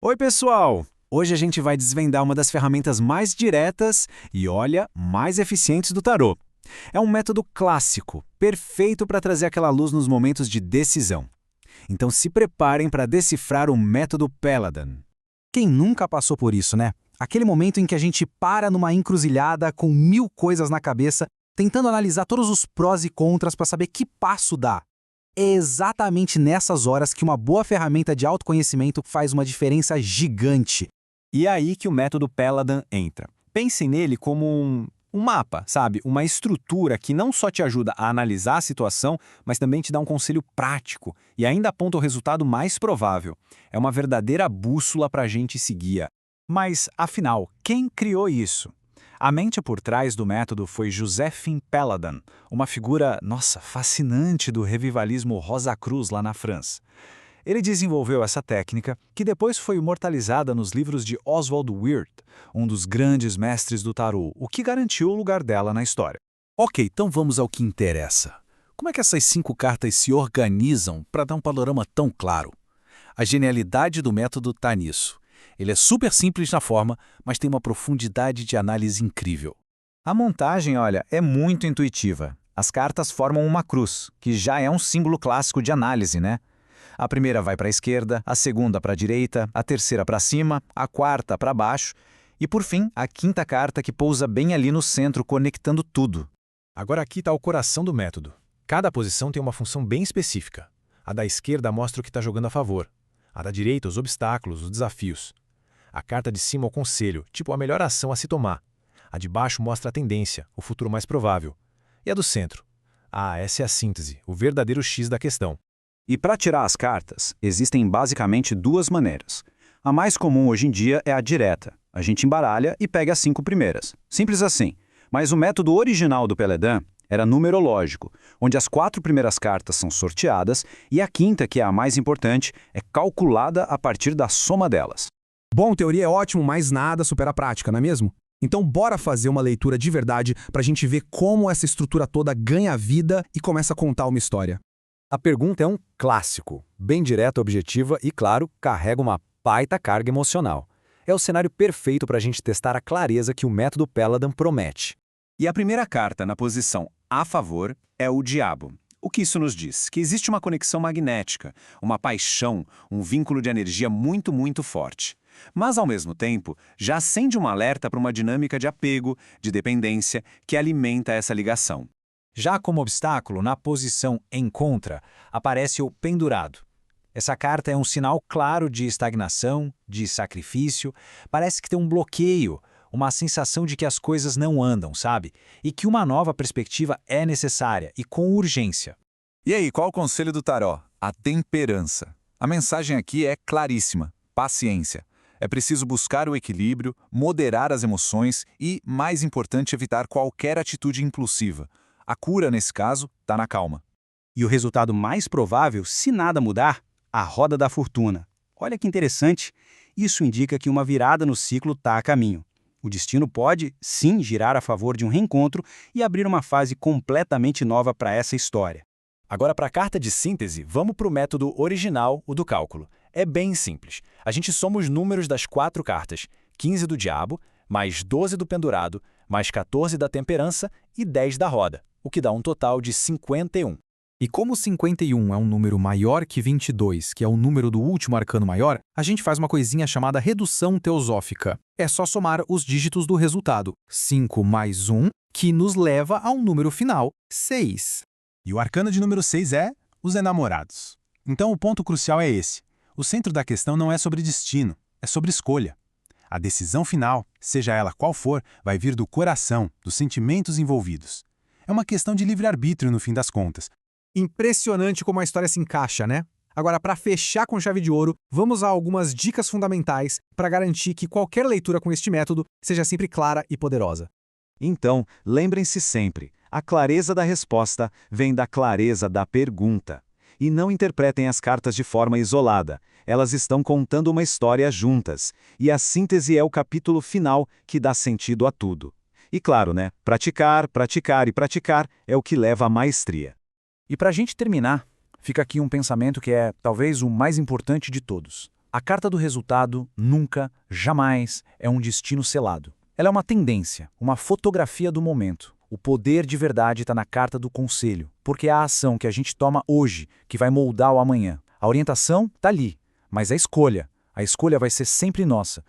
Oi, pessoal! Hoje a gente vai desvendar uma das ferramentas mais diretas e, olha, mais eficientes do tarô. É um método clássico, perfeito para trazer aquela luz nos momentos de decisão. Então se preparem para decifrar o método Peladan. Quem nunca passou por isso, né? Aquele momento em que a gente para numa encruzilhada com mil coisas na cabeça, tentando analisar todos os prós e contras para saber que passo dar. É exatamente nessas horas que uma boa ferramenta de autoconhecimento faz uma diferença gigante. E é aí que o método Peladan entra. Pensem nele como um mapa, sabe? Uma estrutura que não só te ajuda a analisar a situação, mas também te dá um conselho prático e ainda aponta o resultado mais provável. É uma verdadeira bússola para a gente seguir. Mas, afinal, quem criou isso? A mente por trás do método foi Joséphine Peladan, uma figura, fascinante do revivalismo Rosa Cruz lá na França. Ele desenvolveu essa técnica, que depois foi imortalizada nos livros de Oswald Wirth, um dos grandes mestres do tarô, o que garantiu o lugar dela na história. Ok, então vamos ao que interessa. Como é que essas 5 cartas se organizam para dar um panorama tão claro? A genialidade do método está nisso. Ele é super simples na forma, mas tem uma profundidade de análise incrível. A montagem, olha, é muito intuitiva. As cartas formam uma cruz, que já é um símbolo clássico de análise, né? A primeira vai para a esquerda, a segunda para a direita, a terceira para cima, a quarta para baixo e, por fim, a quinta carta que pousa bem ali no centro, conectando tudo. Agora aqui está o coração do método. Cada posição tem uma função bem específica. A da esquerda mostra o que está jogando a favor. A da direita, os obstáculos, os desafios. A carta de cima é o conselho, tipo a melhor ação a se tomar. A de baixo mostra a tendência, o futuro mais provável. E a do centro? Essa é a síntese, o verdadeiro X da questão. E para tirar as cartas, existem basicamente 2 maneiras. A mais comum hoje em dia é a direta. A gente embaralha e pega as 5 primeiras. Simples assim. Mas o método original do Peladan era numerológico, onde as 4 primeiras cartas são sorteadas e a quinta, que é a mais importante, é calculada a partir da soma delas. Bom, teoria é ótimo, mas nada supera a prática, não é mesmo? Então bora fazer uma leitura de verdade para a gente ver como essa estrutura toda ganha vida e começa a contar uma história. A pergunta é um clássico, bem direta, objetiva e, claro, carrega uma baita carga emocional. É o cenário perfeito para a gente testar a clareza que o método Peladan promete. E a primeira carta na posição a favor é o Diabo. O que isso nos diz? Que existe uma conexão magnética, uma paixão, um vínculo de energia muito, muito forte. Mas, ao mesmo tempo, já acende um alerta para uma dinâmica de apego, de dependência, que alimenta essa ligação. Já como obstáculo, na posição em contra, aparece o Pendurado. Essa carta é um sinal claro de estagnação, de sacrifício, parece que tem um bloqueio, uma sensação de que as coisas não andam, sabe? E que uma nova perspectiva é necessária e com urgência. E aí, qual o conselho do taró? A temperança. A mensagem aqui é claríssima: paciência. É preciso buscar o equilíbrio, moderar as emoções e, mais importante, evitar qualquer atitude impulsiva. A cura, nesse caso, está na calma. E o resultado mais provável, se nada mudar, a roda da fortuna. Olha que interessante, isso indica que uma virada no ciclo está a caminho. O destino pode, sim, girar a favor de um reencontro e abrir uma fase completamente nova para essa história. Agora, para a carta de síntese, vamos para o método original, o do cálculo. É bem simples. A gente soma os números das 4 cartas, 15 do Diabo, mais 12 do Pendurado, mais 14 da Temperança e 10 da Roda, o que dá um total de 51. E como 51 é um número maior que 22, que é o número do último arcano maior, a gente faz uma coisinha chamada redução teosófica. É só somar os dígitos do resultado, 5 mais 1, que nos leva a um número final, 6. E o arcano de número 6 é os enamorados. Então o ponto crucial é esse. O centro da questão não é sobre destino, é sobre escolha. A decisão final, seja ela qual for, vai vir do coração, dos sentimentos envolvidos. É uma questão de livre-arbítrio no fim das contas. Impressionante como a história se encaixa, né? Agora, para fechar com chave de ouro, vamos a algumas dicas fundamentais para garantir que qualquer leitura com este método seja sempre clara e poderosa. Então, lembrem-se sempre, a clareza da resposta vem da clareza da pergunta. E não interpretem as cartas de forma isolada. Elas estão contando uma história juntas. E a síntese é o capítulo final que dá sentido a tudo. E claro, né? Praticar, praticar e praticar é o que leva à maestria. E para a gente terminar, fica aqui um pensamento que é talvez o mais importante de todos. A carta do resultado nunca, jamais é um destino selado. Ela é uma tendência, uma fotografia do momento. O poder de verdade está na carta do conselho, porque é a ação que a gente toma hoje que vai moldar o amanhã. A orientação está ali, mas a escolha vai ser sempre nossa,